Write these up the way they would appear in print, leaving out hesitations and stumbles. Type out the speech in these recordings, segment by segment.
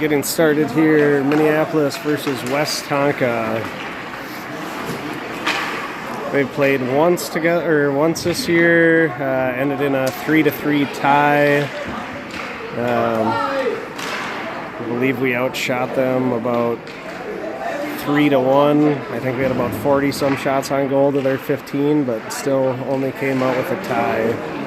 getting started here. Minneapolis versus Westonka. They've played once this year. Ended in a 3-3 tie. I believe we outshot them about 3-1. I think we had about 40 some shots on goal to their 15, but still only came out with a tie.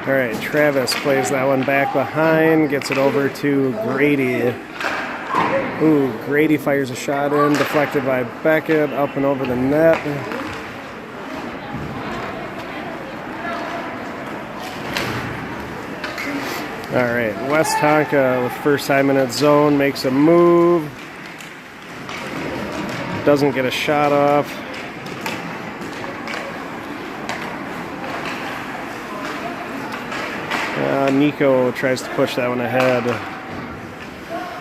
All right, Travis plays that one back behind, gets it over to Grady. Ooh, Grady fires a shot in, deflected by Beckett, up and over the net. All right, Westonka with first time in its zone makes a move. Doesn't get a shot off. Nico tries to push that one ahead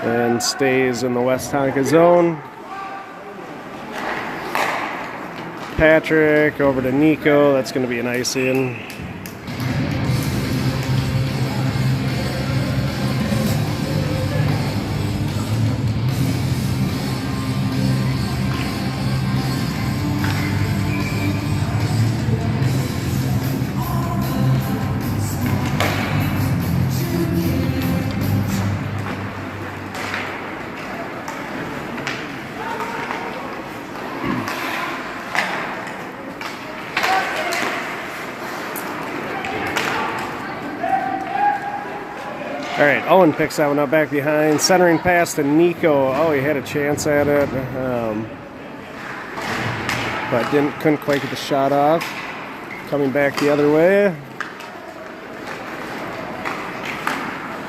and stays in the Westonka zone. Patrick over to Nico. That's going to be an icing. All right, Owen picks that one up back behind. Centering pass to Nico. Oh, he had a chance at it, but couldn't quite get the shot off. Coming back the other way.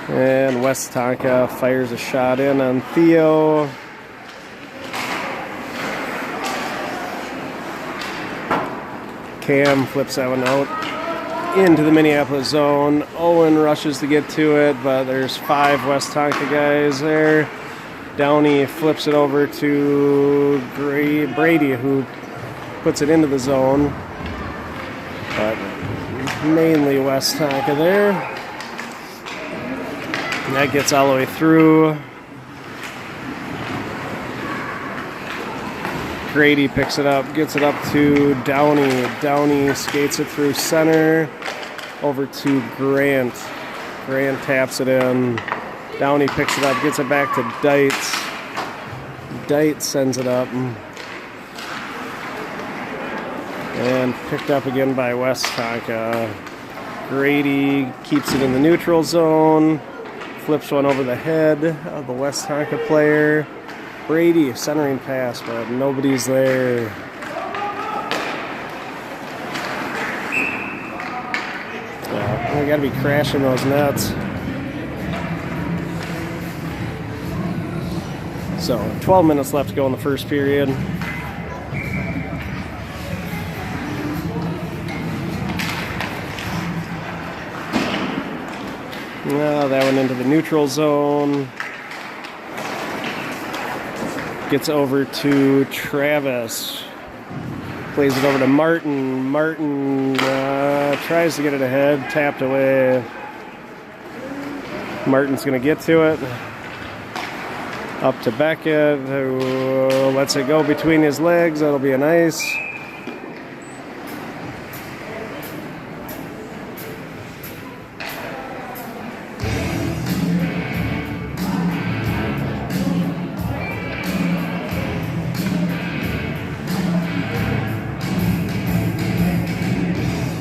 And Westonka fires a shot in on Theo. Cam flips that one out into the Minneapolis zone. Owen rushes to get to it, but there's 5 Westonka guys there. Downey flips it over to Brady, who puts it into the zone. But mainly Westonka there. And that gets all the way through. Grady picks it up, gets it up to Downey. Downey skates it through center, over to Grant. Grant taps it in. Downey picks it up, gets it back to Dietz. Dietz sends it up. And picked up again by Westonka. Grady keeps it in the neutral zone, flips one over the head of the Westonka player. Brady, centering pass, but nobody's there. We got to be crashing those nets. So, 12 minutes left to go in the first period. That one into the neutral zone. Gets over to Travis. Plays it over to Martin. Martin tries to get it ahead. Tapped away. Martin's going to get to it. Up to Beckett, who lets it go between his legs. That'll be a nice.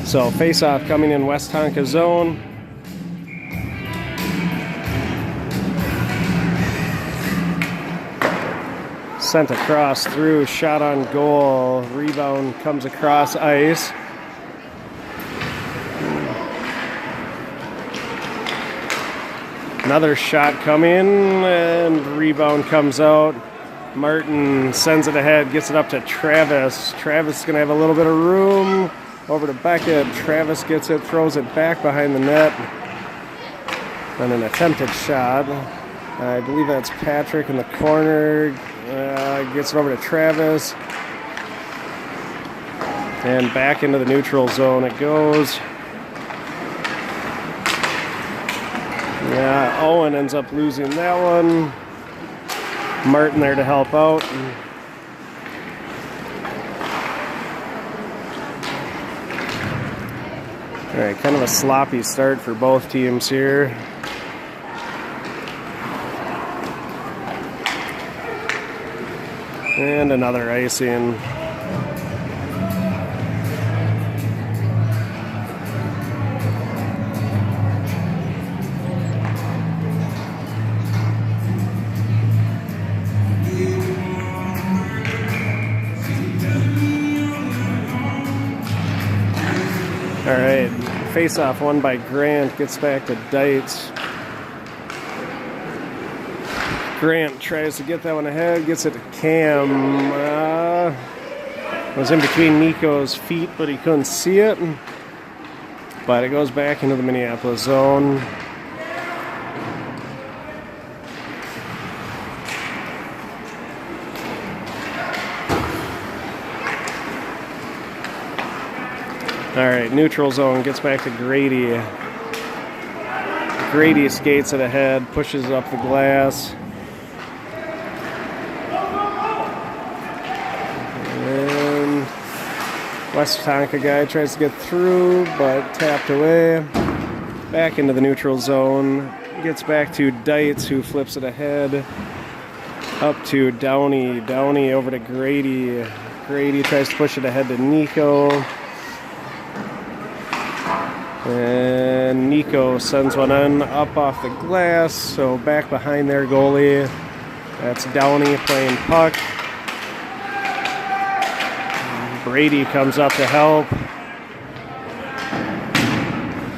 So face-off coming in Westonka zone. Sent across through, shot on goal. Rebound comes across ice. Another shot coming, and rebound comes out. Martin sends it ahead, gets it up to Travis. Travis is going to have a little bit of room. Over to Beckett. Travis gets it, throws it back behind the net. And an attempted shot. I believe that's Patrick in the corner. Gets it over to Travis. And back into the neutral zone it goes. Yeah, Owen ends up losing that one. Martin there to help out. All right, kind of a sloppy start for both teams here. And another icing. All right, face-off won by Grant, gets back to Dites. Grant tries to get that one ahead, gets it to Cam. Was in between Nico's feet, but he couldn't see it. But it goes back into the Minneapolis zone. All right, neutral zone, gets back to Grady. Grady skates it ahead, pushes up the glass. And Westonka guy tries to get through, but tapped away. Back into the neutral zone. Gets back to Dites, who flips it ahead. Up to Downey. Downey over to Grady. Grady tries to push it ahead to Nico. And Nico sends one in up off the glass, so back behind their goalie. That's Downey playing puck. Brady comes up to help.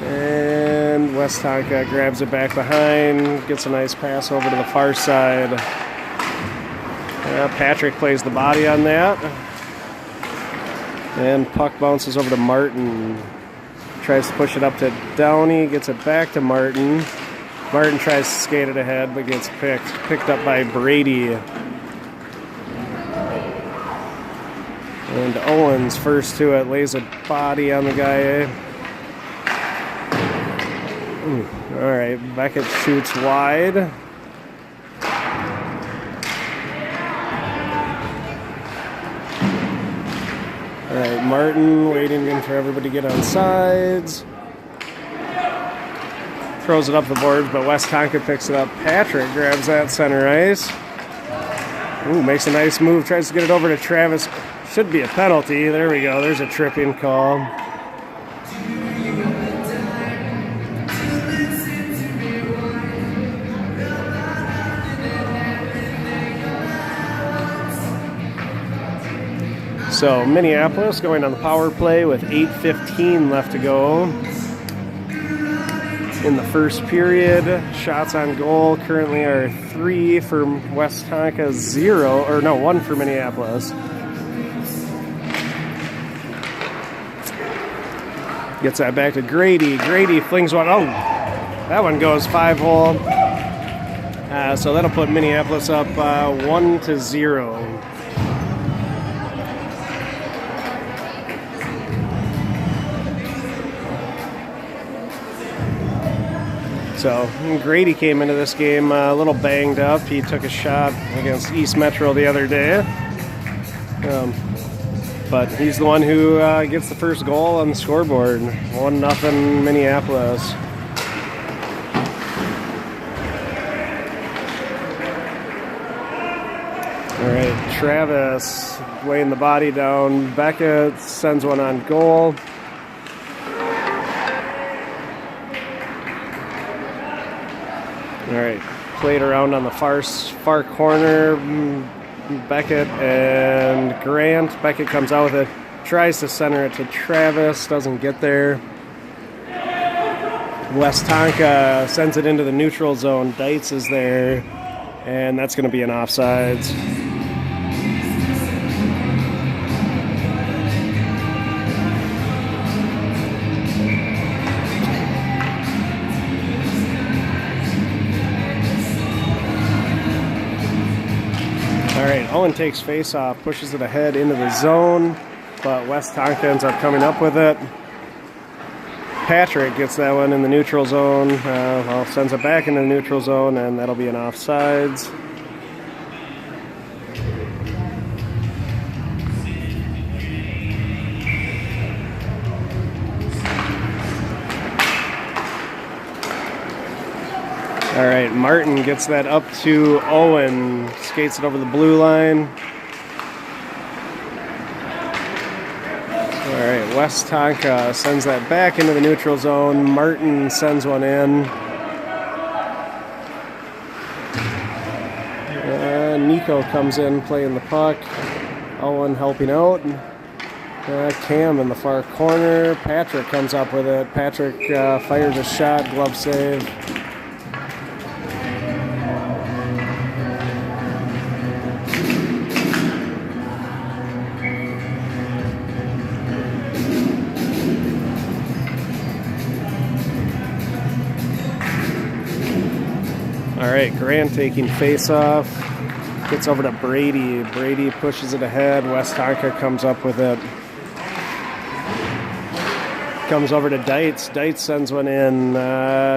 And Westonka grabs it back behind, gets a nice pass over to the far side. Patrick plays the body on that. And puck bounces over to Martin. Tries to push it up to Downey, gets it back to Martin. Martin tries to skate it ahead, but gets picked up by Brady. And Owens first to it, lays a body on the guy. All right, Beckett shoots wide. All right, Martin waiting for everybody to get on sides. Throws it up the boards, but Westonka picks it up. Patrick grabs that center ice. Makes a nice move. Tries to get it over to Travis. Should be a penalty. There we go. There's a tripping call. So Minneapolis going on the power play with 8:15 left to go in the first period. Shots on goal currently are 3 for Westonka, 1 for Minneapolis. Gets that back to Grady. Grady flings one. Oh, that one goes 5-hole. So that'll put Minneapolis up 1-0. So Grady came into this game a little banged up. He took a shot against East Metro the other day. But he's the one who gets the first goal on the scoreboard. 1-0 Minneapolis. All right, Travis weighing the body down. Beckett sends one on goal. All right, played around on the far corner. Beckett and Grant. Beckett comes out with it, tries to center it to Travis, doesn't get there. Westonka sends it into the neutral zone. Dites is there, and that's going to be an offsides. All right, Owen takes face off, pushes it ahead into the zone, but Westonka ends up coming up with it. Patrick gets that one in the neutral zone. Well, sends it back into the neutral zone, and that'll be an offsides. All right, Martin gets that up to Owen, skates it over the blue line. All right, Westonka sends that back into the neutral zone. Martin sends one in. Nico comes in playing the puck. Owen helping out. Cam in the far corner. Patrick comes up with it. Patrick fires a shot, glove save. All right, Grant taking face off. Gets over to Brady. Brady pushes it ahead. Westonka comes up with it. Comes over to Dietz. Dietz sends one in.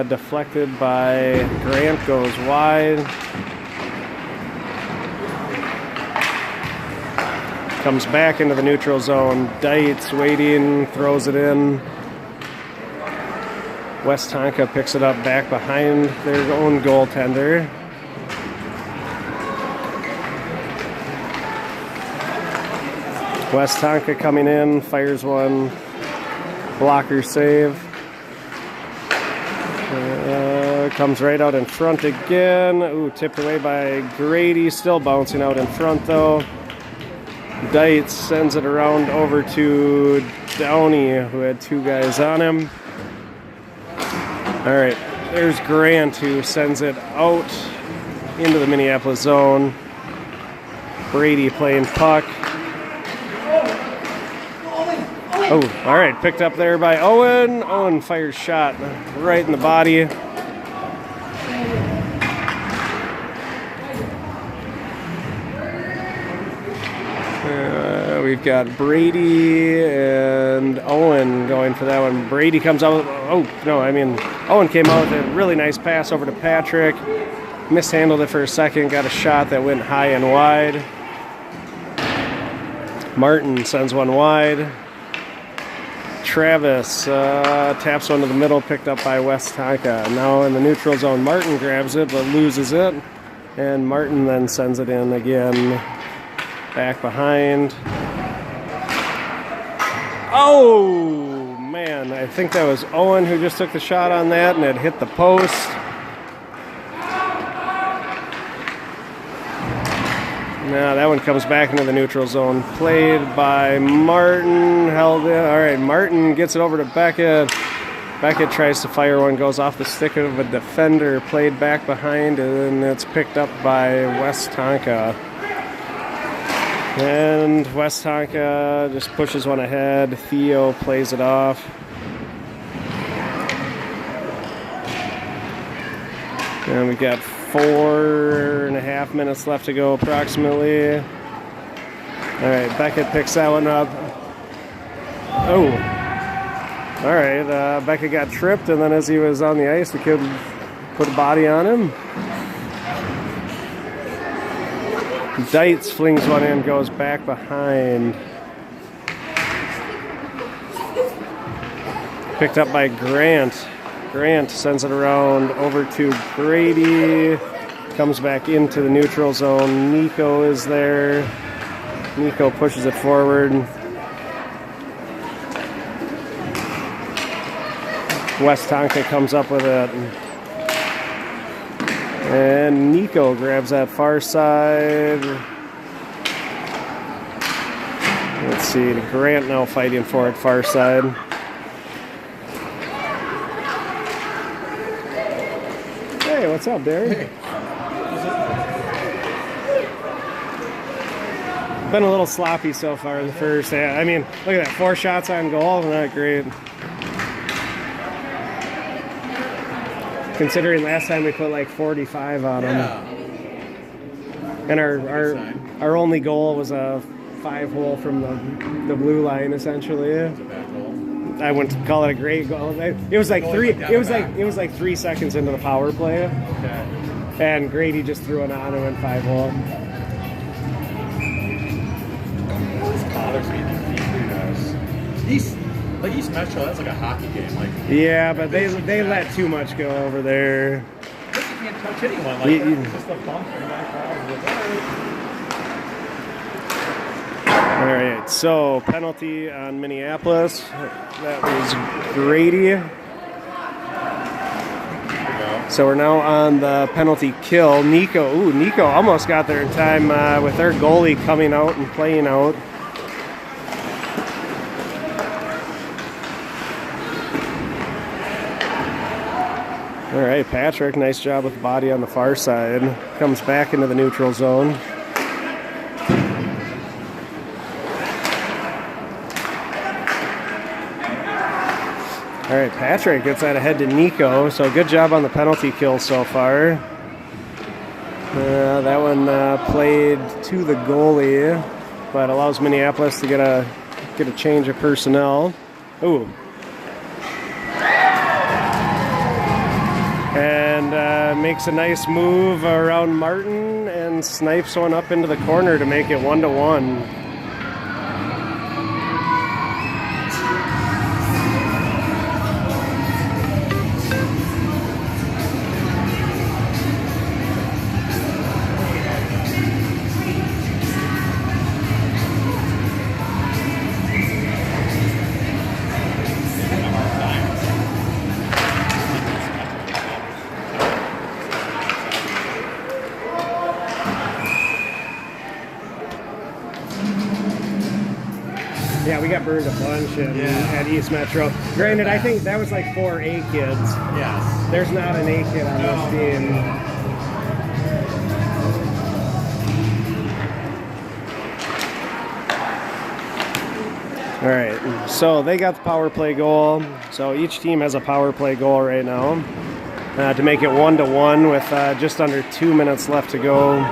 Deflected by Grant. Goes wide. Comes back into the neutral zone. Dietz waiting. Throws it in. Westonka picks it up back behind their own goaltender. Westonka coming in, fires one, blocker save. Comes right out in front again. Ooh, tipped away by Grady, still bouncing out in front though. Dietz sends it around over to Downey, who had two guys on him. All right, there's Grant, who sends it out into the Minneapolis zone. Brady playing puck. Oh, all right, picked up there by Owen. Owen fires shot right in the body. We've got Brady and Owen going for that one. Brady comes out. Owen came out with a really nice pass over to Patrick. Mishandled it for a second. Got a shot that went high and wide. Martin sends one wide. Travis taps one to the middle, picked up by Westonka. Now in the neutral zone, Martin grabs it but loses it. And Martin then sends it in again. Back behind. Oh, man. I think that was Owen who just took the shot on that, and it hit the post. Now that one comes back into the neutral zone. Played by Martin. Held in. All right, Martin gets it over to Beckett. Beckett tries to fire one, goes off the stick of a defender. Played back behind, and it's picked up by Westonka. And Westonka just pushes one ahead. Theo plays it off. And we got 4.5 minutes left to go approximately. All right, Beckett picks that one up. Oh. All right, Beckett got tripped, and then as he was on the ice, the kid put a body on him. Dietz flings one in, goes back behind. Picked up by Grant. Grant sends it around over to Brady. Comes back into the neutral zone. Nico is there. Nico pushes it forward. Westonka comes up with it. And Nico grabs that far side. Let's see, Grant now fighting for it, far side. Hey, what's up, Derek? Hey. Been a little sloppy so far in the first half. I mean, look at that, 4 shots on goal, not great. Considering last time we put like 45 on them. And our only goal was a 5-hole from the blue line, essentially. I wouldn't call it a great goal. It was like three. It was like 3 seconds into the power play, Okay. and Grady just threw it on and went 5-0. This bothers me. East Metro, that's like a hockey game. Like, yeah, but they let too much go over there. you can't touch anyone. Like, it's just a bump in my All right, so penalty on Minneapolis. That was Grady. So we're now on the penalty kill. Nico, Nico almost got there in time with their goalie coming out and playing out. All right, Patrick, nice job with the body on the far side. Comes back into the neutral zone. All right, Patrick gets that ahead to Nico, so good job on the penalty kill so far. That one played to the goalie, but allows Minneapolis to get a change of personnel. Ooh. And makes a nice move around Martin and snipes one up into the corner to make it 1-1. Yeah, we got burned a bunch at East Metro. Granted, I think that was like 4 A kids. Yes. There's not an A kid on this team. All right, so they got the power play goal. So each team has a power play goal right now to make it 1-1 with just under 2 minutes left to go.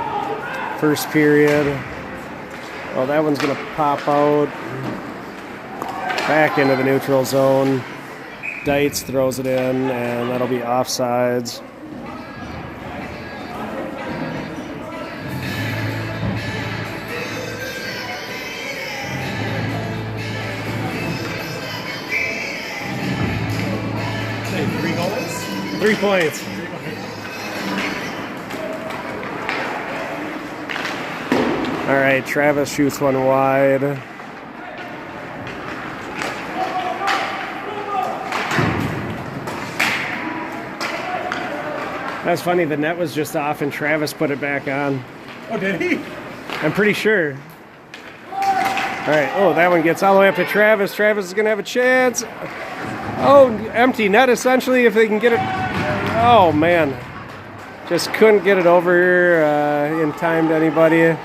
First period. Oh, that one's gonna pop out. Back into the neutral zone. Dietz throws it in, and that'll be offsides. Say 3 goals? 3 points. All right, Travis shoots one wide. That's funny, the net was just off and Travis put it back on. Oh, did he? I'm pretty sure. All right, oh, that one gets all the way up to Travis. Travis is gonna have a chance. Oh, empty net essentially if they can get it. Oh man, just couldn't get it over in time to anybody.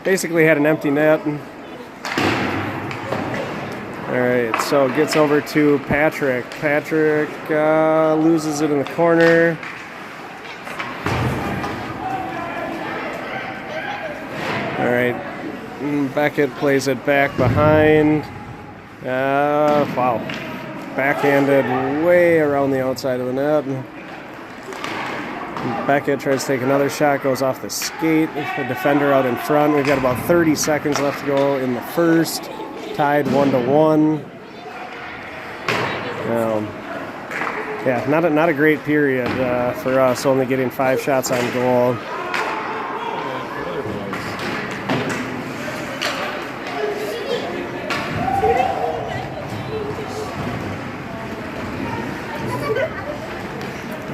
Basically had an empty net. All right, so it gets over to Patrick. Patrick loses it in the corner. All right, Beckett plays it back behind. Wow, backhanded way around the outside of the net. Beckett tries to take another shot, goes off the skate. The defender out in front. We've got about 30 seconds left to go in the first. Tied 1-1. Yeah, not a great period for us. Only getting 5 shots on goal.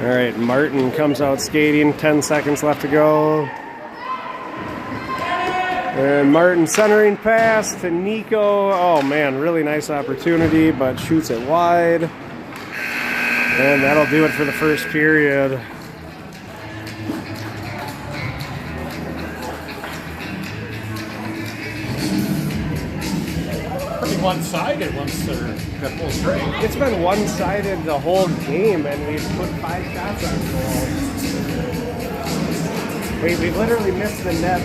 All right, Martin comes out skating, 10 seconds left to go. And Martin centering pass to Nico. Oh man, really nice opportunity, but shoots it wide. And that'll do it for the first period. Pretty one-sided once they're got full straight. It's been one-sided the whole game, and we've put 5 shots on goal. We've literally missed the net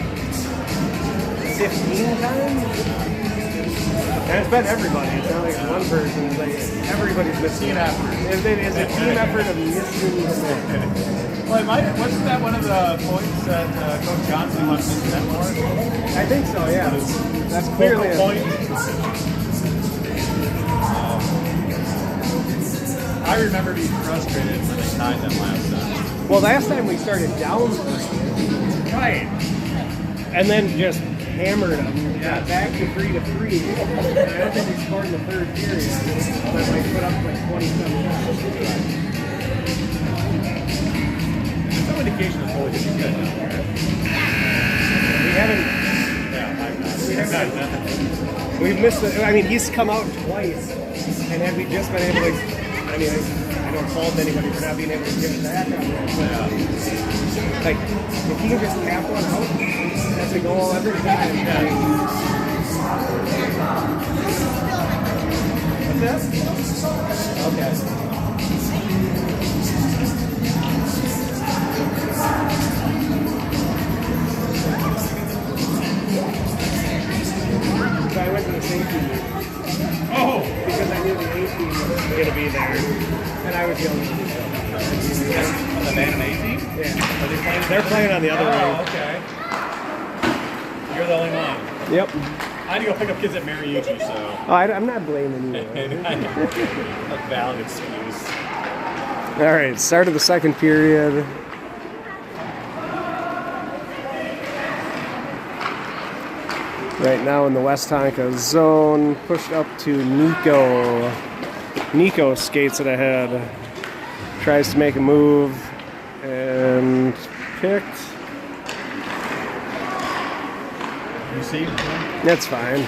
15 times. And it's been everybody. It's not like one person. It's like everybody's missing. Team effort. It's a team effort of missing the net. Well, wasn't that one of the points that Coach Johnson wants to net more? I think so, yeah. That's clearly a point. I remember being frustrated when they tied them last time. Well, last time we started down 3. Right. And then just hammered them. Yeah, back to 3-3. And I don't think we scored in the third period. But we put up like 27 shots. There's no indication of goalie getting good down here. We haven't. Yeah, I've not. We've missed it. I mean, he's come out twice. And have we just been able to. I mean, I don't fault anybody for not being able to get it back on it. Yeah. Like, if he can just tap one out, that's a goal every time. Yeah. What's that? Okay. So I went to the safety meeting. Oh! Because I knew the A team was going to be there. And I was the only team. The man and A team? Yeah. Are they playing? They're playing on the other wing. Oh, okay. You're the only one. Yep. I had to go pick up kids at Mariucci, so. Oh, I'm not blaming you. A valid excuse. All right, start of the second period. Right now in the Westonka zone, pushed up to Nico. Nico skates it ahead, tries to make a move, and picked. You see? That's fine.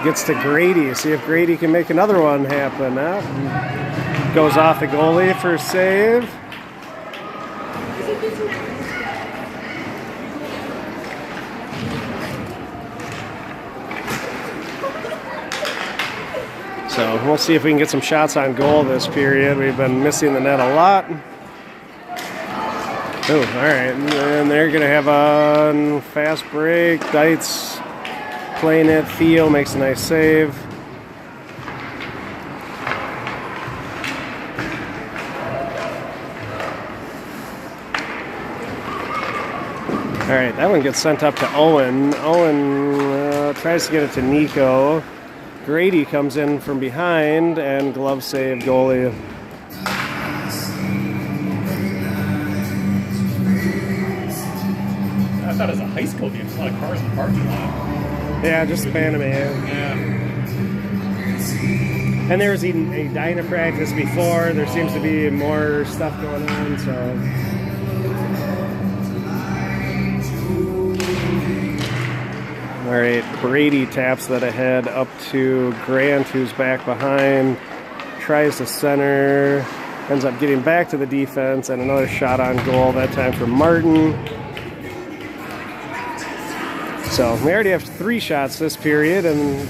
Gets to Grady. See if Grady can make another one happen. Goes off the goalie for a save. So we'll see if we can get some shots on goal this period. We've been missing the net a lot. Oh, all right. And they're going to have a fast break. Deitz playing it. Theo makes a nice save. All right, that one gets sent up to Owen. Owen tries to get it to Nico. Grady comes in from behind and glove save goalie. I thought it was a high school game. There's a lot of cars in the parking lot. Yeah, just spamming it. Yeah. And there was even a dyna practice before. There seems to be more stuff going on, so. All right, Brady taps that ahead up to Grant, who's back behind. Tries to center. Ends up getting back to the defense, and another shot on goal, that time for Martin. So we already have 3 shots this period, and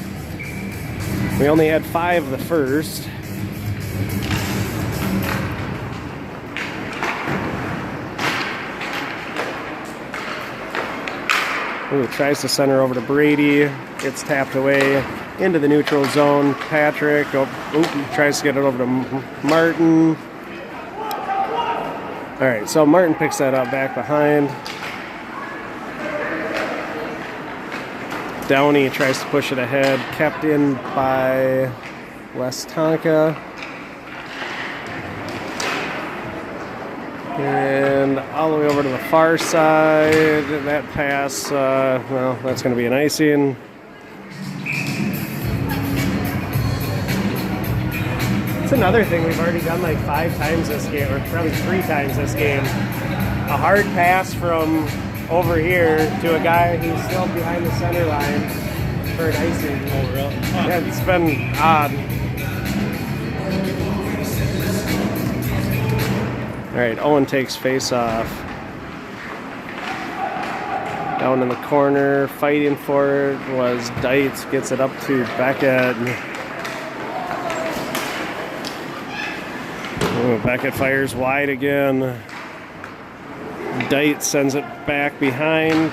we only had 5 the first. Ooh, tries to center over to Brady. Gets tapped away into the neutral zone. Patrick tries to get it over to Martin. All right, so Martin picks that up back behind. Downey tries to push it ahead. Kept in by Westonka. And all the way over to the far side. That pass, well, that's going to be an icing. It's another thing we've already done like 5 times this game, or probably 3 times this game. A hard pass from over here to a guy who's still behind the center line for an icing. Oh, really? Huh. Yeah, it's been odd. All right, Owen takes face off. Down in the corner, fighting for it was Deitz. Gets it up to Beckett. Ooh, Beckett fires wide again. Dite sends it back behind.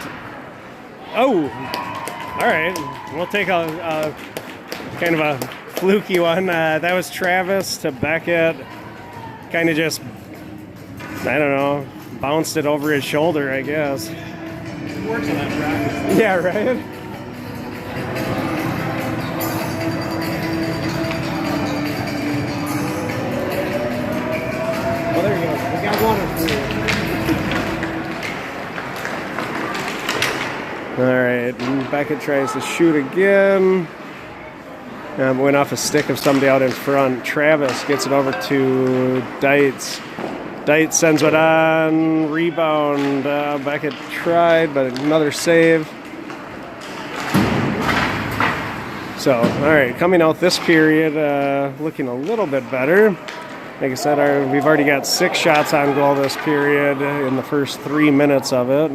Oh, all right. We'll take a kind of a fluky one. That was Travis to Beckett. Kind of just, I don't know, bounced it over his shoulder, I guess. It works on that practice. Yeah, right? Oh, there you go. We got one or two. All right, and Beckett tries to shoot again. Went off a stick of somebody out in front. Travis gets it over to Dites. Dite sends it on. Rebound. Beckett tried, but another save. So, all right, coming out this period, looking a little bit better. Like I said, we've already got 6 shots on goal this period in the first 3 minutes of it.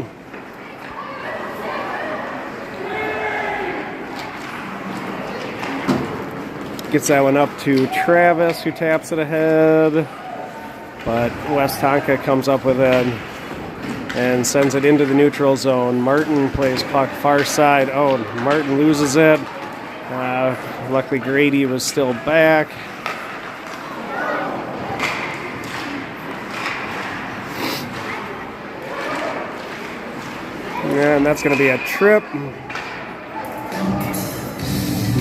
Gets that one up to Travis, who taps it ahead. But Westonka comes up with it and sends it into the neutral zone. Martin plays puck far side. Oh, Martin loses it. Luckily, Grady was still back. And that's going to be a trip.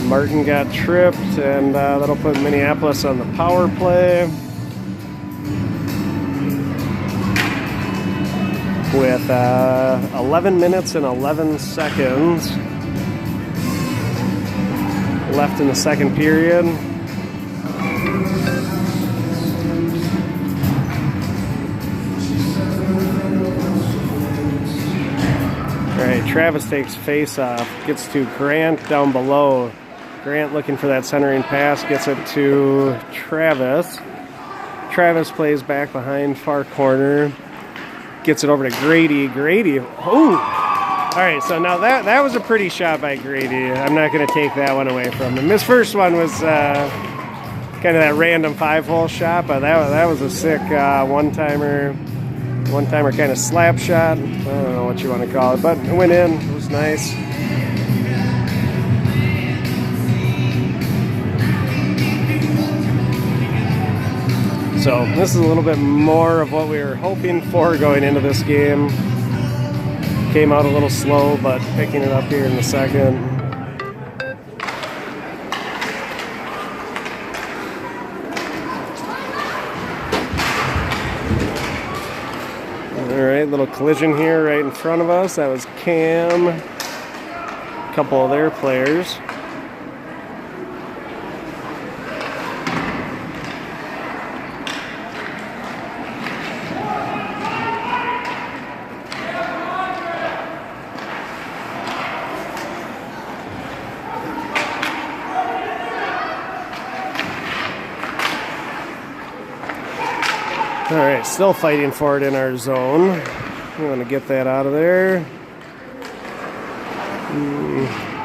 Martin got tripped, and that'll put Minneapolis on the power play. With 11 minutes and 11 seconds left in the second period. All right, Travis takes face off, gets to Grant down below. Grant looking for that centering pass, gets it to Travis. Travis plays back behind far corner. Gets it over to Grady. Grady, oh! All right, so now that was a pretty shot by Grady. I'm not going to take that one away from him. This first one was kind of that random 5-hole shot, but that was a sick one-timer kind of slap shot. I don't know what you want to call it, but it went in. It was nice. So this is a little bit more of what we were hoping for going into this game. Came out a little slow, but picking it up here in the second. All right, little collision here right in front of us. That was Cam, a couple of their players. All right, still fighting for it in our zone. We want to get that out of there.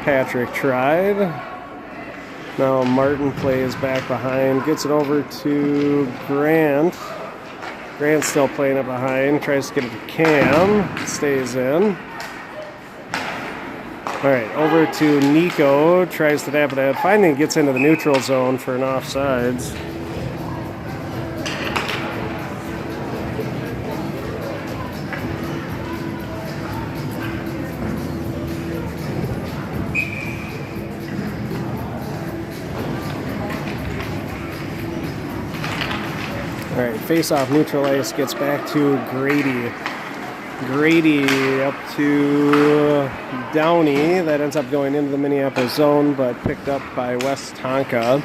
Patrick tried. Now Martin plays back behind, gets it over to Grant. Grant's still playing it behind, tries to get it to Cam, stays in. All right, over to Nico, tries to tap it out, finally gets into the neutral zone for an offsides. All right, face-off neutral ice gets back to Grady. Grady up to Downey. That ends up going into the Minneapolis zone, but picked up by Westonka.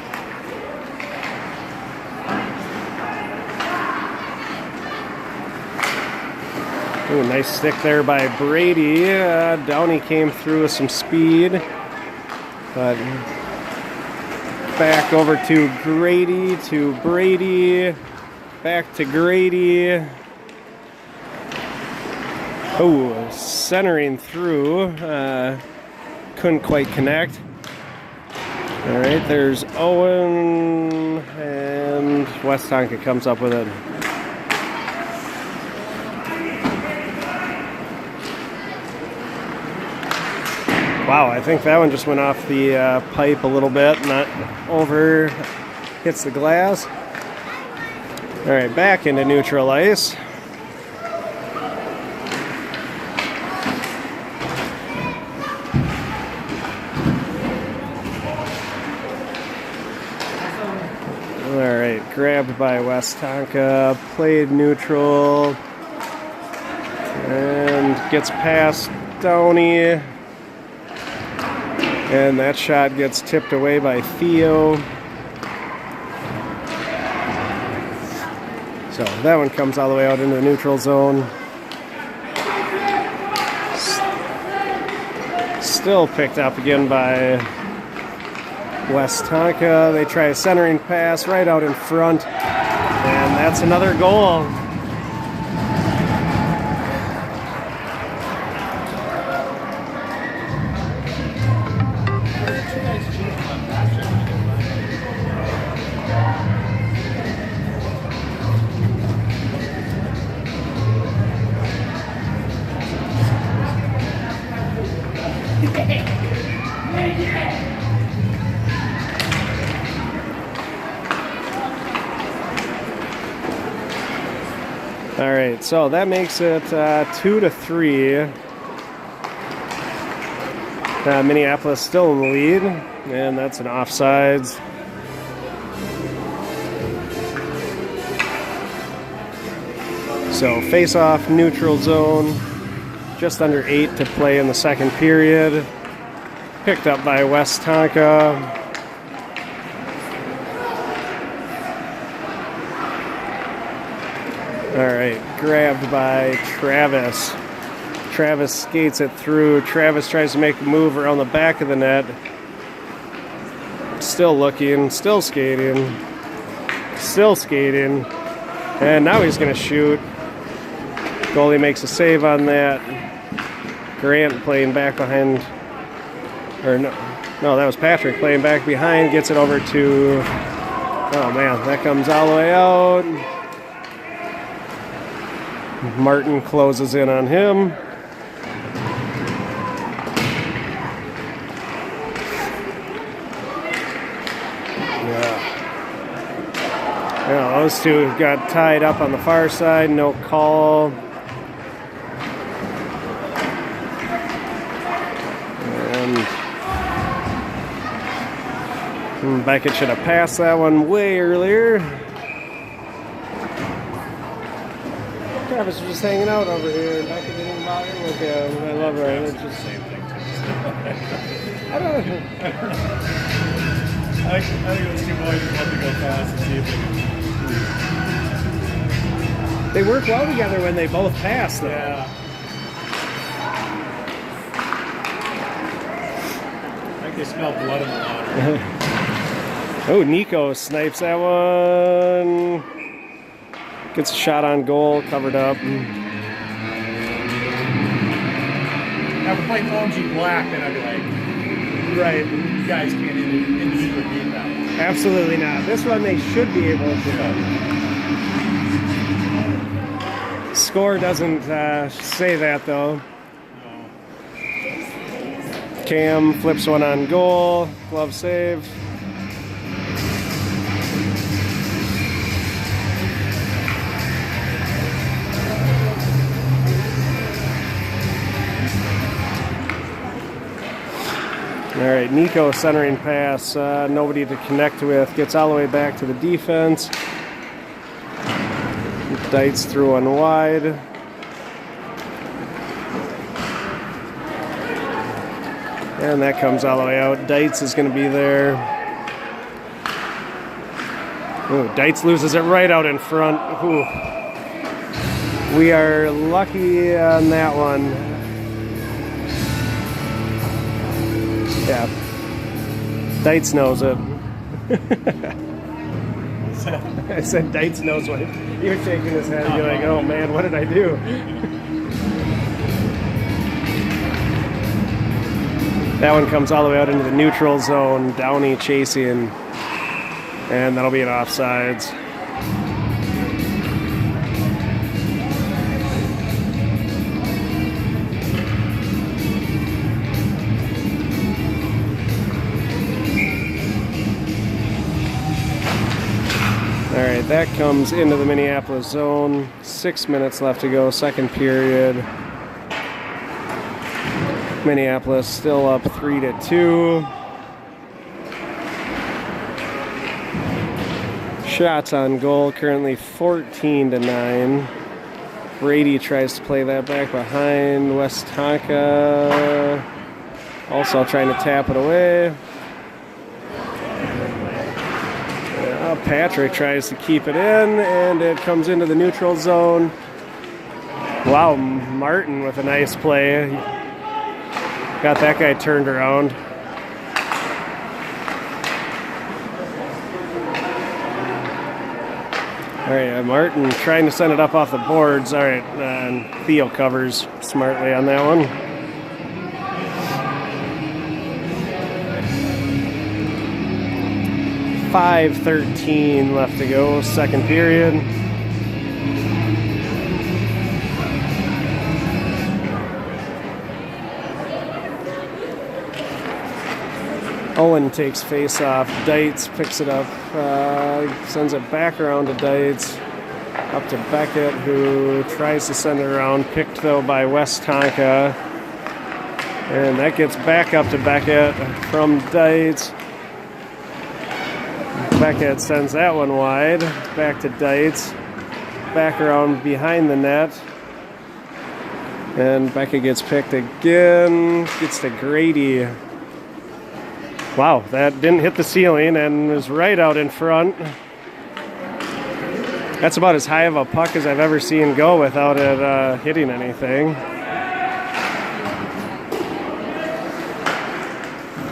Ooh, nice stick there by Brady. Downey came through with some speed. But back over to Grady, to Brady. Back to Grady. Oh, centering through. Couldn't quite connect. All right, there's Owen, and Westonka comes up with it. Wow, I think that one just went off the pipe a little bit, not over, hits the glass. All right, back into neutral ice. All right, grabbed by Westonka, played neutral, and gets past Downey. And that shot gets tipped away by Theo. So that one comes all the way out into the neutral zone. Still picked up again by Westonka. They try a centering pass right out in front. And that's another goal. All right, so that makes it 2-3. Minneapolis still in the lead, and that's an offsides. So face-off, neutral zone, just under 8 to play in the second period. Picked up by Westonka. All right, grabbed by Travis. Travis skates it through. Travis tries to make a move around the back of the net. Still looking, still skating. And now he's going to shoot. Goalie makes a save on that. Grant playing back behind. Or no, that was Patrick playing back behind. Gets it over to. Oh man, that comes all the way out. Martin closes in on him. Yeah, those two got tied up on the far side, no call. And Beckett should have passed that one way earlier. Travis was just hanging out over here. Beckett didn't even bother with him. I love her. It's just the same thing. I don't know. I think those two boys just want to go fast and see if they can. They work well together when they both pass, though. Yeah. I think they smell blood in the water. Oh, Nico snipes that one. Gets a shot on goal, covered up. Now we're playing OMG Black, then I'd be like, right, you guys can't individually beat that. Absolutely not. This one they should be able to. Score doesn't say that, though. No. Cam flips one on goal. Glove save. All right, Nico centering pass, nobody to connect with, gets all the way back to the defense. Dites through one wide. And that comes all the way out. Dites is going to be there. Ooh, Dites loses it right out in front. Ooh. We are lucky on that one. Yeah, Dites knows it. I said Dites knows what. You're shaking his head. You're like, oh man, what did I do? That one comes all the way out into the neutral zone. Downey chasing, and that'll be an offsides. That comes into the Minneapolis zone. 6 minutes left to go, second period. Minneapolis still up 3-2. Shots on goal currently 14-9. Brady tries to play that back behind. Westonka also trying to tap it away. Patrick tries to keep it in, and it comes into the neutral zone. Wow, Martin with a nice play. Got that guy turned around. All right, Martin trying to send it up off the boards. All right, and Theo covers smartly on that one. .5:13 left to go, second period. Owen takes face off. Dietz picks it up, sends it back around to Dietz, up to Beckett, who tries to send it around. Picked though by Westonka, and that gets back up to Beckett from Dietz. Beckett sends that one wide, back to Dietz, back around behind the net, and Beckett gets picked again, gets to Grady. Wow, that didn't hit the ceiling and was right out in front. That's about as high of a puck as I've ever seen go without it hitting anything.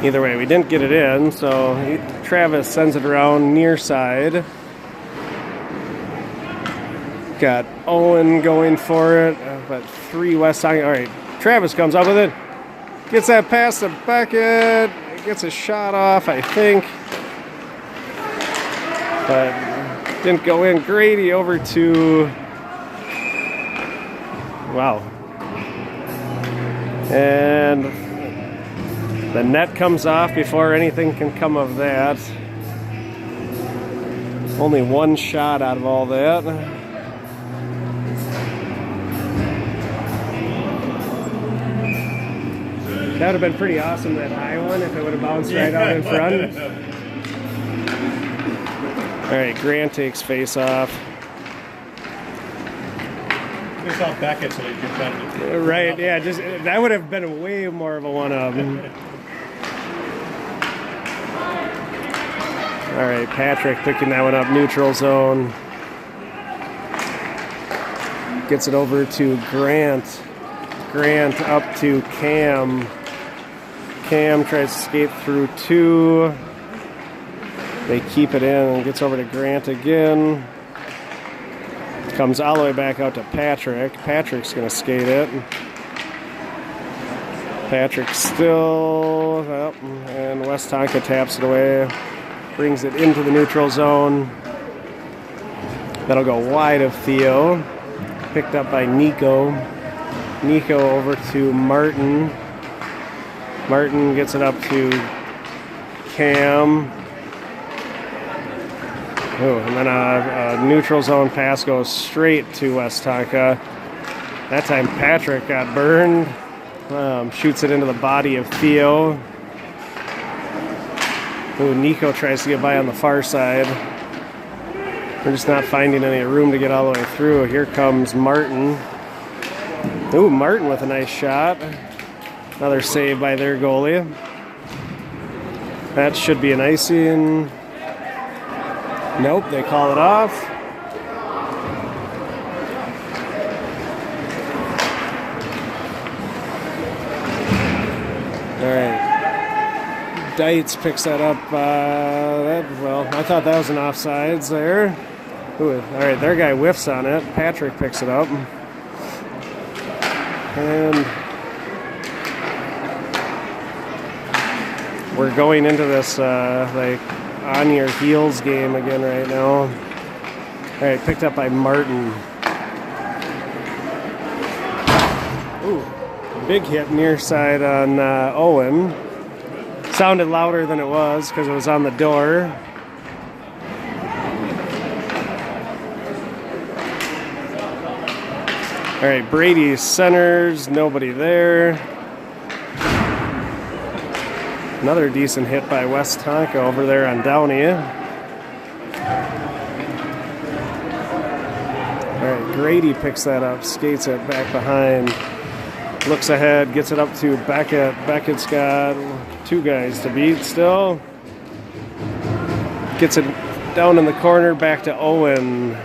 Either way, we didn't get it in, so Travis sends it around near side. Got Owen going for it, but 3 Westonka. All right, Travis comes up with it. Gets that pass to Beckett. Gets a shot off, I think. But didn't go in. Grady over to... Wow. And the net comes off before anything can come of that. Only one shot out of all that. That would have been pretty awesome, that high one, if it would have bounced right out in front. All right, Grant takes face off. Just off Beckett so he can try to... Right, yeah, just that would have been way more of a one-up. All right, Patrick picking that one up, neutral zone. Gets it over to Grant. Grant up to Cam. Cam tries to skate through 2. They keep it in and gets over to Grant again. Comes all the way back out to Patrick. Patrick's going to skate it. Patrick still up, and Westonka taps it away. Brings it into the neutral zone. That'll go wide of Theo. Picked up by Nico. Nico over to Martin. Martin gets it up to Cam. Oh, and then a neutral zone pass goes straight to Westonka. That time Patrick got burned. Shoots it into the body of Theo. Oh, Nico tries to get by on the far side. We're just not finding any room to get all the way through. Here comes Martin. Ooh, Martin with a nice shot. Another save by their goalie. That should be an icing. Nope, they call it off. All right. Dietz picks that up. Well, I thought that was an offsides there. Ooh, all right, their guy whiffs on it. Patrick picks it up. And we're going into this like on your heels game again right now. All right, picked up by Martin. Ooh, big hit near side on Owen. Sounded louder than it was because it was on the door. All right, Brady centers, nobody there. Another decent hit by Westonka over there on Downey. All right, Grady picks that up, skates it back behind, looks ahead, gets it up to Beckett. Beckett's got 2 guys to beat still. Gets it down in the corner, back to Owen.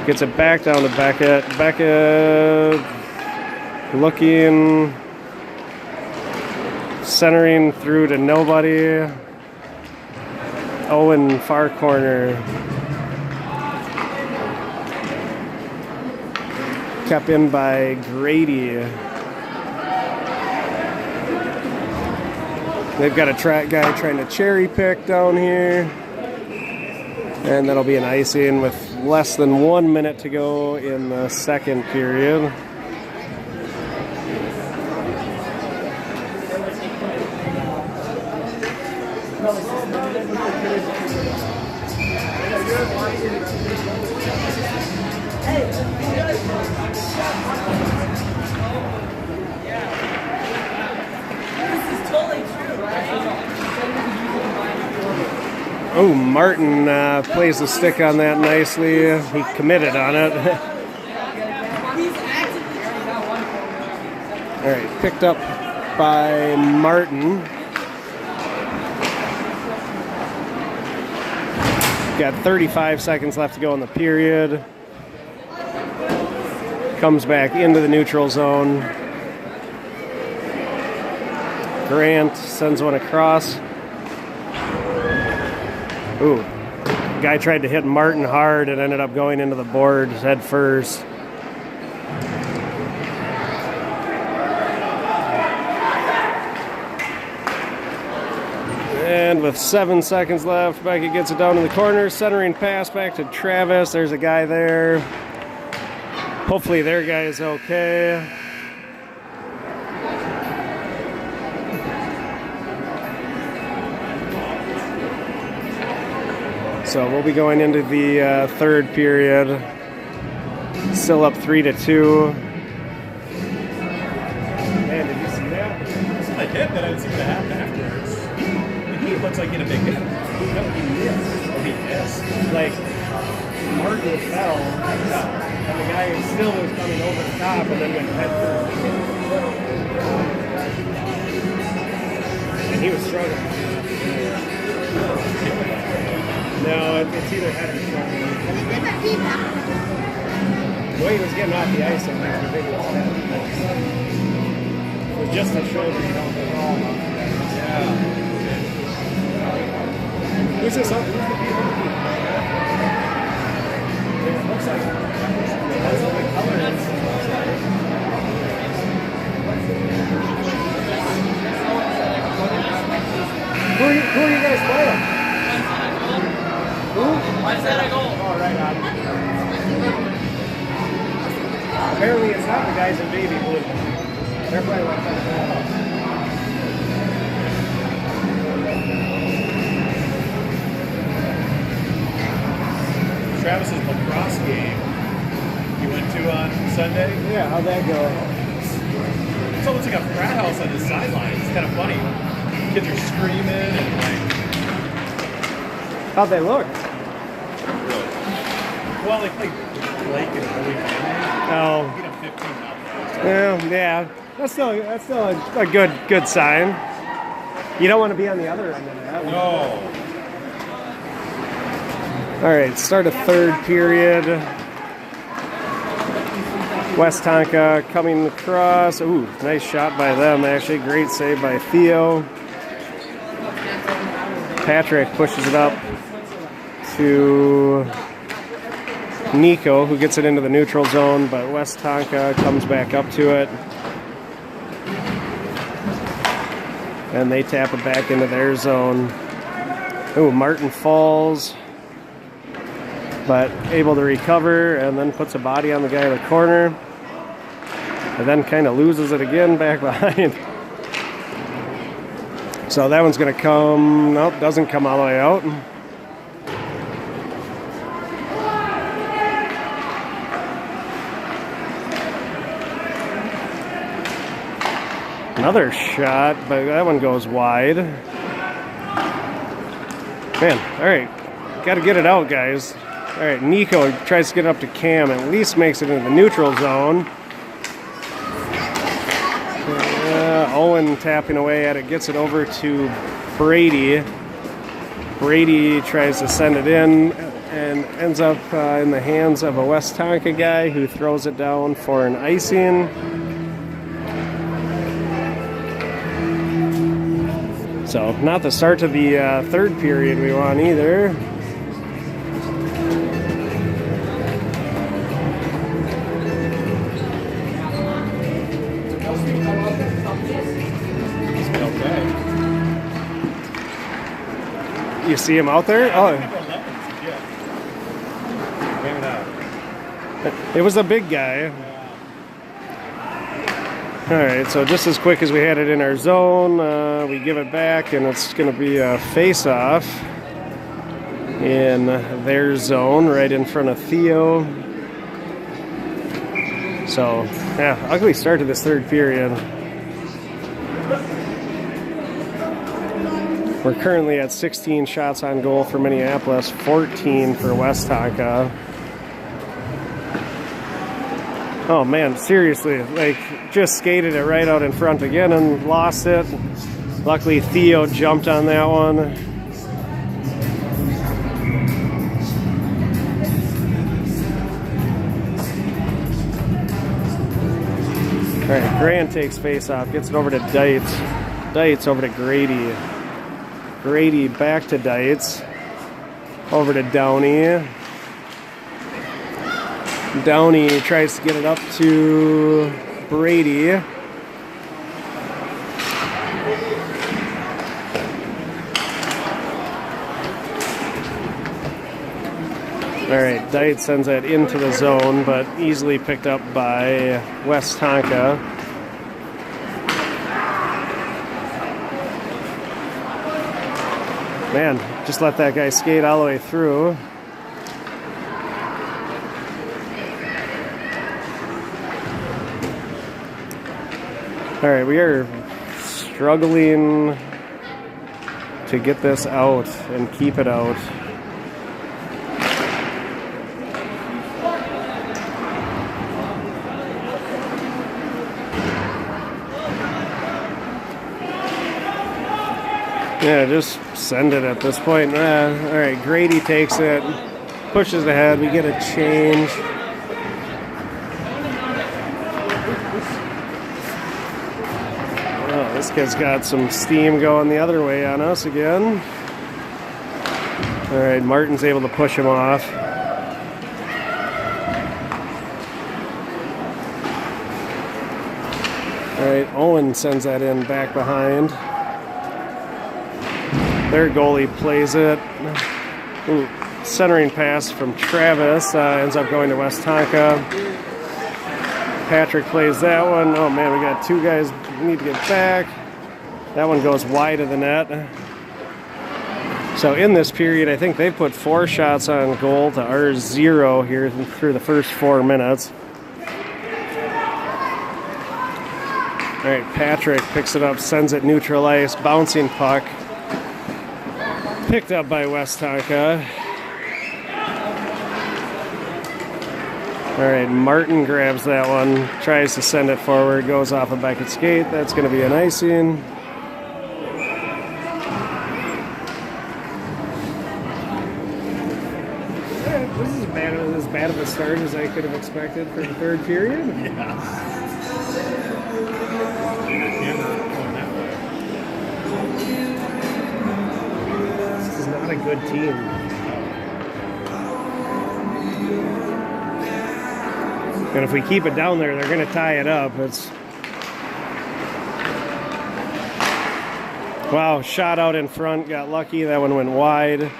Gets it back down to Beckett. Beckett looking, centering through to nobody. Owen far corner. Kept in by Grady. They've got a track guy trying to cherry pick down here. And that'll be an icing with less than 1 minute to go in the second period. Oh, Martin plays the stick on that nicely. He committed on it. All right, picked up by Martin. Got 35 seconds left to go in the period. Comes back into the neutral zone. Grant sends one across. Ooh, guy tried to hit Martin hard and ended up going into the boards head first. And with 7 seconds left, Beckett gets it down in the corner, centering pass back to Travis. There's a guy there. Hopefully their guy is okay. So we'll be going into the third period. Still up 3-2. Man, did you see that? I did, but I didn't see what happened afterwards. He looks like he had a big hit. No, he missed. Oh, he missed. Like, Martin fell, and the guy still was coming over the top and then went head first. And he was struggling. No, it's either head or shoulder. The way he was getting off the ice, it makes me think it was head. It was just the shoulder, you don't think all off the ice. Yeah. Who's this up? Who's the people? It looks like that's what the color is. Who are you guys playing? Who? I said I go. Oh, right on. Apparently it's not the guys in baby blue. They're playing like that. Travis's lacrosse game you went to on Sunday. Yeah, how'd that go? It's almost like a frat house on the sideline. It's kind of funny. Kids are screaming and like. How'd they look? Well, they played Blake and Billy. Oh. Beat them 15-0. Yeah. That's still a good sign. You don't want to be on the other end of that. No. All right, start a third period. Westonka coming across. Ooh, nice shot by them, actually. Great save by Theo. Patrick pushes it up to Nico, who gets it into the neutral zone, but Westonka comes back up to it. And they tap it back into their zone. Ooh, Martin falls, but able to recover and then puts a body on the guy in the corner. And then kind of loses it again back behind. So that one's going to come, nope, doesn't come all the way out. Another shot, but that one goes wide. Man, all right. Got to get it out, guys. All right, Nico tries to get up to Cam, at least makes it into the neutral zone. Owen tapping away at it, gets it over to Brady. Brady tries to send it in and ends up in the hands of a Westonka guy who throws it down for an icing. So not the start to the third period we want either. You see him out there? Oh, it was a big guy. All right, so just as quick as we had it in our zone, we give it back, and it's going to be a face-off in their zone right in front of Theo. So, yeah, ugly start to this third period. We're currently at 16 shots on goal for Minneapolis, 14 for Westonka. Oh man, seriously, like just skated it right out in front again and lost it. Luckily Theo jumped on that one. All right, Grant takes face off, gets it over to Dietz. Dietz over to Grady. Grady back to Dietz. Over to Downey. Downey tries to get it up to Brady. All right, Dietz sends that into the zone, but easily picked up by Westonka. Man, just let that guy skate all the way through. All right, we are struggling to get this out and keep it out. Yeah, just send it at this point. All right, Grady takes it, pushes ahead. We get a change. Oh, this kid's got some steam going the other way on us again. All right, Martin's able to push him off. All right, Owen sends that in back behind. Their goalie plays it. Ooh, centering pass from Travis ends up going to Westonka. Patrick plays that one. Oh man, we got two guys we need to get back. That one goes wide of the net. So in this period, I think they put 4 shots on goal to our 0 here through the first 4 minutes. All right, Patrick picks it up, sends it neutral ice, bouncing puck. Picked up by Westonka. All right, Martin grabs that one, tries to send it forward, goes off a Beckett's skate. That's going to be an icing. This is as bad of a start as I could have expected for the third period. Yeah. This is not a good team. And if we keep it down there, they're going to tie it up. It's wow, shot out in front, got lucky. That one went wide. All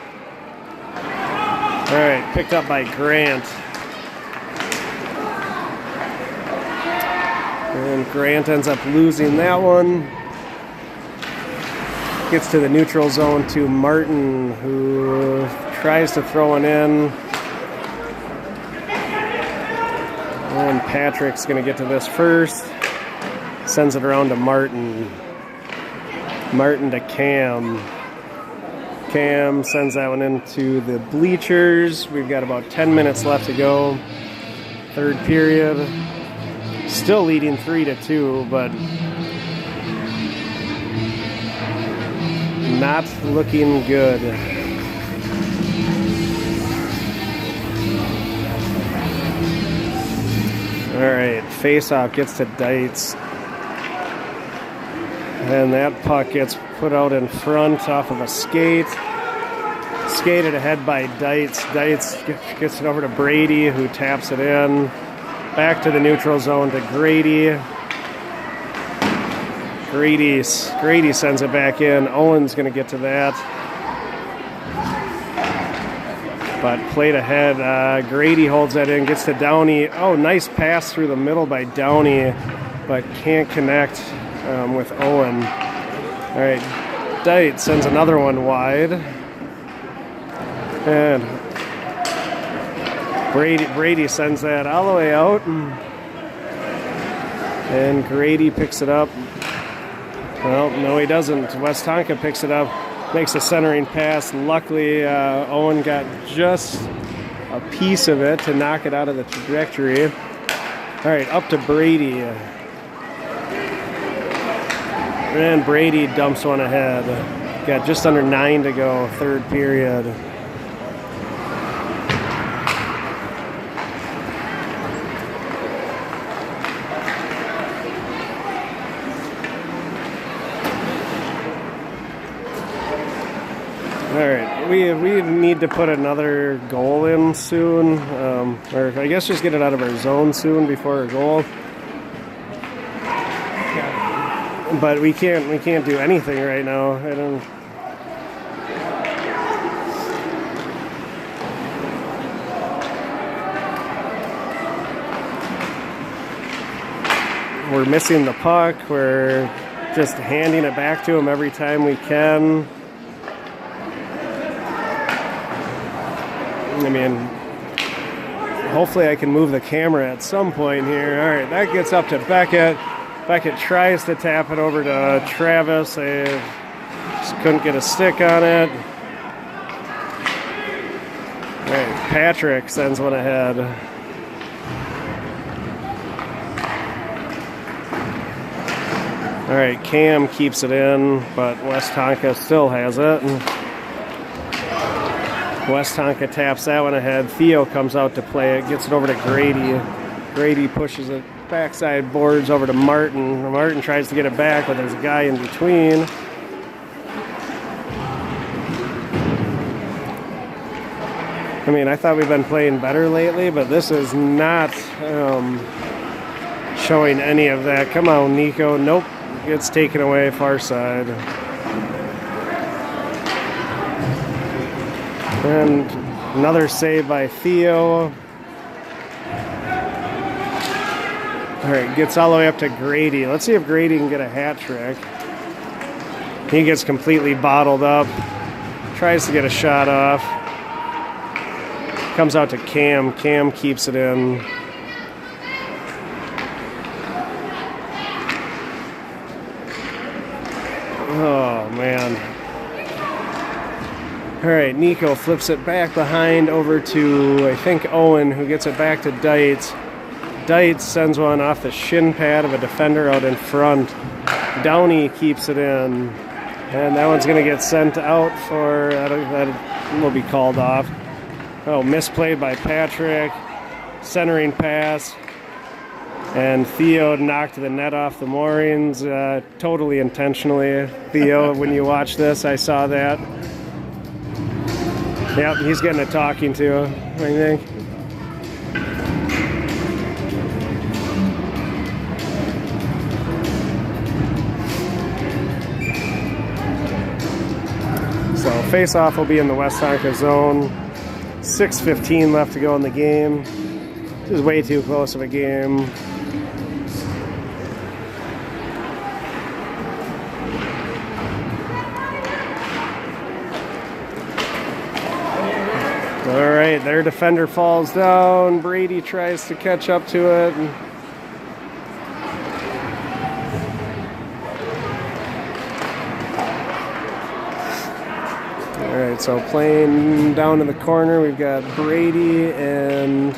right, picked up by Grant. And Grant ends up losing that one. Gets to the neutral zone to Martin, who tries to throw it in. And Patrick's going to get to this first. Sends it around to Martin. Martin to Cam. Cam sends that one into the bleachers. We've got about 10 minutes left to go. Third period. Still leading 3-2, but not looking good. All right, face-off gets to Dietz. And that puck gets put out in front off of a skate. Skated ahead by Dietz. Dietz gets it over to Brady, who taps it in. Back to the neutral zone to Grady. Grady sends it back in. Owen's going to get to that. But played ahead. Grady holds that in, gets to Downey. Oh, nice pass through the middle by Downey, but can't connect with Owen. All right, Dietz sends another one wide. And Brady sends that all the way out. And Grady picks it up. Well, no, he doesn't. Westonka picks it up, makes a centering pass. Luckily, Owen got just a piece of it to knock it out of the trajectory. All right, up to Brady. And Brady dumps one ahead. Got just under 9 to go, third period. All right, we need to put another goal in soon, or I guess just get it out of our zone soon before a goal. But we can't do anything right now. I don't. We're missing the puck. We're just handing it back to him every time we can. I mean, hopefully I can move the camera at some point here. All right, that gets up to Beckett. Beckett tries to tap it over to Travis. They just couldn't get a stick on it. All right, Patrick sends one ahead. All right, Cam keeps it in, but Westonka still has it. Westonka taps that one ahead. Theo comes out to play it, gets it over to Grady. Grady pushes it backside boards over to Martin. Martin tries to get it back, but there's a guy in between. I mean, I thought we've been playing better lately, but this is not showing any of that. Come on, Nico. Nope. Gets taken away, far side. And another save by Theo. All right, gets all the way up to Grady. Let's see if Grady can get a hat trick. He gets completely bottled up. Tries to get a shot off. Comes out to Cam. Cam keeps it in. Oh, man. All right, Nico flips it back behind over to, I think, Owen, who gets it back to Dietz. Dietz sends one off the shin pad of a defender out in front. Downey keeps it in. And that one's going to get sent out for, that will be called off. Oh, misplayed by Patrick. Centering pass. And Theo knocked the net off the moorings, totally intentionally. Theo, when you watch this, I saw that. Yep, he's getting a talking to, I think. So face-off will be in the Westonka zone. 6:15 left to go in the game. This is way too close of a game. All right, their defender falls down. Brady tries to catch up to it. right, so playing down in the corner, we've got Brady and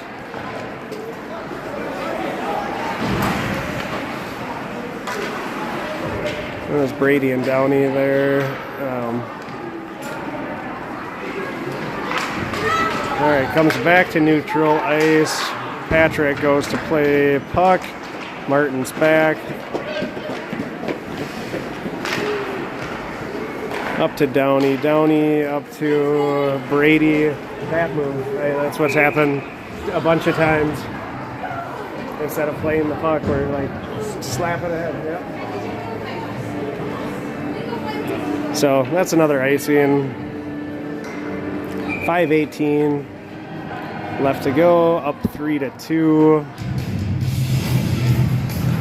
there's Brady and Downey there. All right, comes back to neutral ice. Patrick goes to play puck. Martin's back. Up to Downey. Downey up to Brady. That move, right? That's what's happened a bunch of times. Instead of playing the puck, we're like slapping ahead. Yep. So that's another icing. 5:18 left to go. Up 3-2.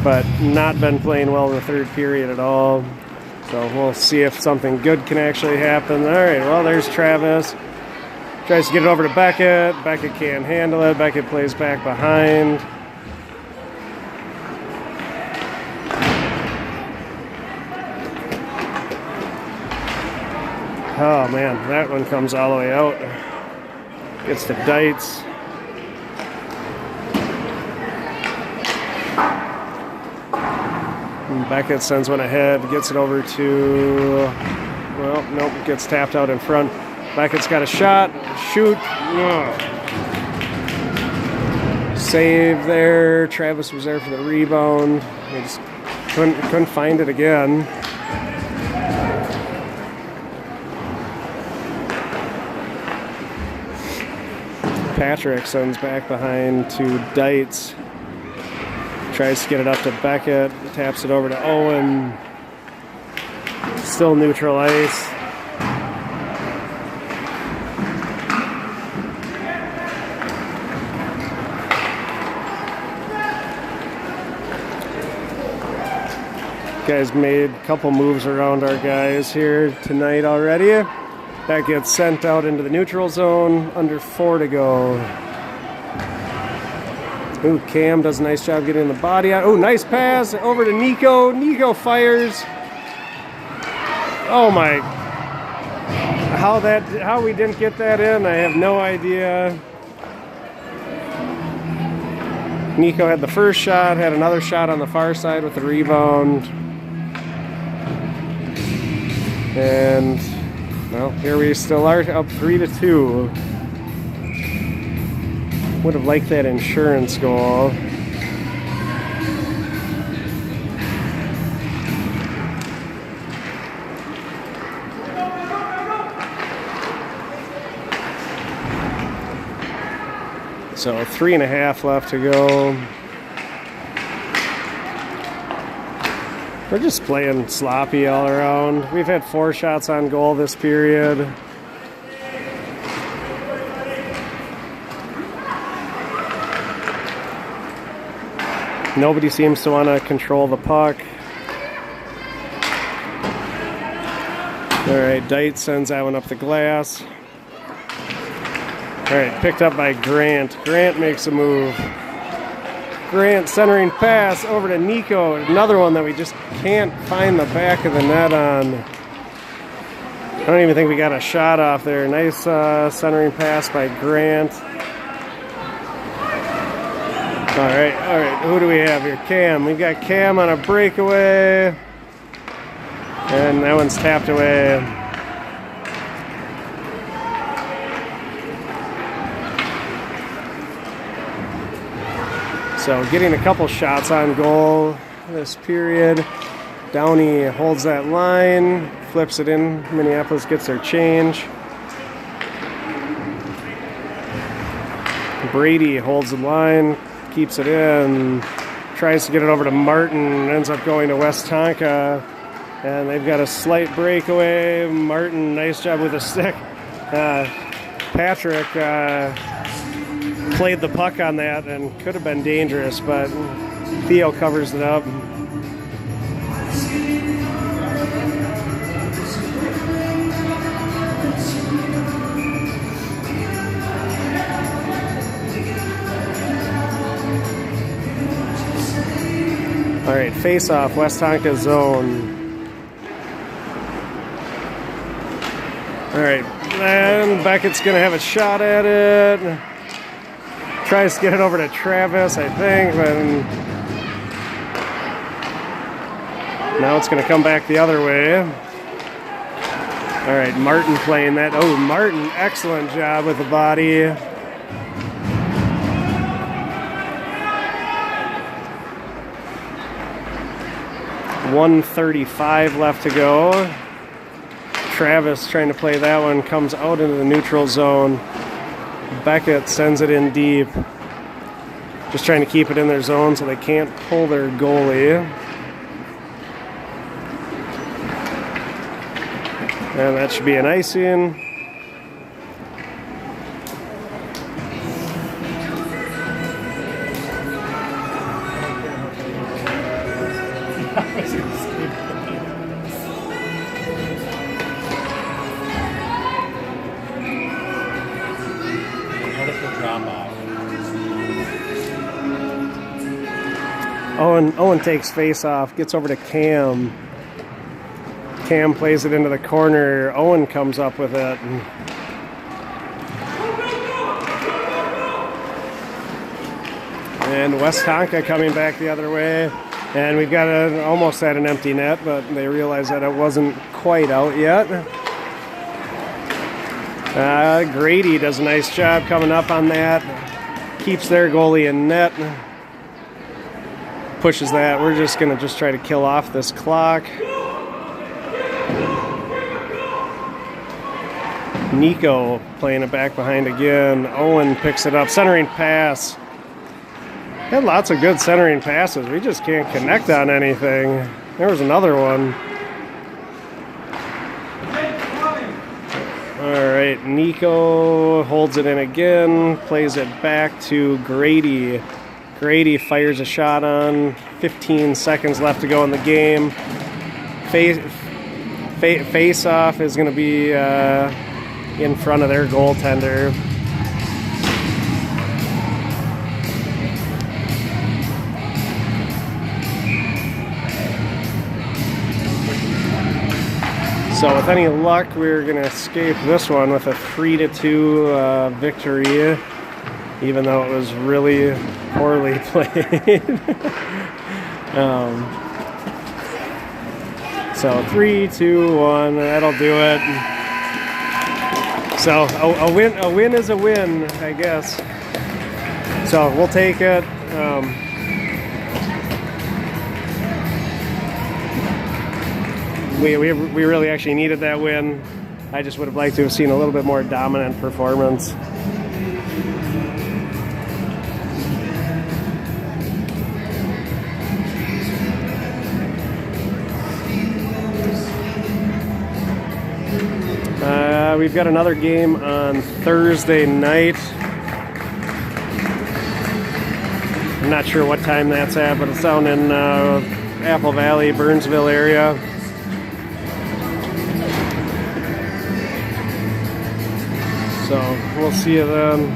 But not been playing well in the third period at all. So we'll see if something good can actually happen. All right, well, there's Travis. Tries to get it over to Beckett. Beckett can't handle it. Beckett plays back behind. Oh, man, that one comes all the way out. Gets to Dietz. Beckett sends one ahead, gets it over to, well, nope, gets tapped out in front. Beckett's got a shot, shoot. Ugh. Save there. Travis was there for the rebound. He just couldn't find it again. Patrick sends back behind to Dietz. Tries to get it up to Beckett. Taps it over to Owen. Still neutral ice. Guys made a couple moves around our guys here tonight already. That gets sent out into the neutral zone. Under 4 to go. Ooh, Cam does a nice job getting the body out. Oh, nice pass over to Nico. Nico fires. Oh my! How we didn't get that in, I have no idea. Nico had the first shot, had another shot on the far side with the rebound, and well, here we still are, up 3-2. Would have liked that insurance goal. So 3.5 left to go. We're just playing sloppy all around. We've had 4 shots on goal this period. Nobody seems to want to control the puck. All right, Dietz sends that one up the glass. All right, picked up by Grant. Grant makes a move. Grant centering pass over to Nico. Another one that we just can't find the back of the net on. I don't even think we got a shot off there. Nice centering pass by Grant. All right. Who do we have here? Cam. We've got Cam on a breakaway. And that one's tapped away. So getting a couple shots on goal this period. Downey holds that line, flips it in. Minneapolis gets their change. Brady holds the line, keeps it in, tries to get it over to Martin, ends up going to Westonka, and they've got a slight breakaway. Martin, nice job with a stick. Patrick played the puck on that and could have been dangerous, but Theo covers it up. All right, face off, Westonka zone. All right, And Beckett's going to have a shot at it. Tries to get it over to Travis, I think, but now it's going to come back the other way. All right, Martin playing that. Oh, Martin, excellent job with the body. .135 left to go. Travis trying to play that one, comes out into the neutral zone. Beckett sends it in deep. Just trying to keep it in their zone so they can't pull their goalie. And that should be an icing. Owen takes face off, gets over to Cam. Cam plays it into the corner. Owen comes up with it. And Westonka coming back the other way. And we've got almost at an empty net, but they realized that it wasn't quite out yet. Grady does a nice job coming up on that. Keeps their goalie in net. Pushes that. We're just going to try to kill off this clock. Nico playing it back behind again. Owen picks it up. Centering pass. Had lots of good centering passes. We just can't connect on anything. There was another one. All right, Nico holds it in again. Plays it back to Grady. Grady fires a shot on. 15 seconds left to go in the game. Face-off is going to be in front of their goaltender. So with any luck, we're going to escape this one with a 3-2 victory, even though it was really poorly played. So 3-2-1, that'll do it. So a win is a win, I guess. So we'll take it. We really actually needed that win. I just would have liked to have seen a little bit more dominant performance. We've got another game on Thursday night. I'm not sure what time that's at, but it's down in Apple Valley, Burnsville area. So we'll see you then.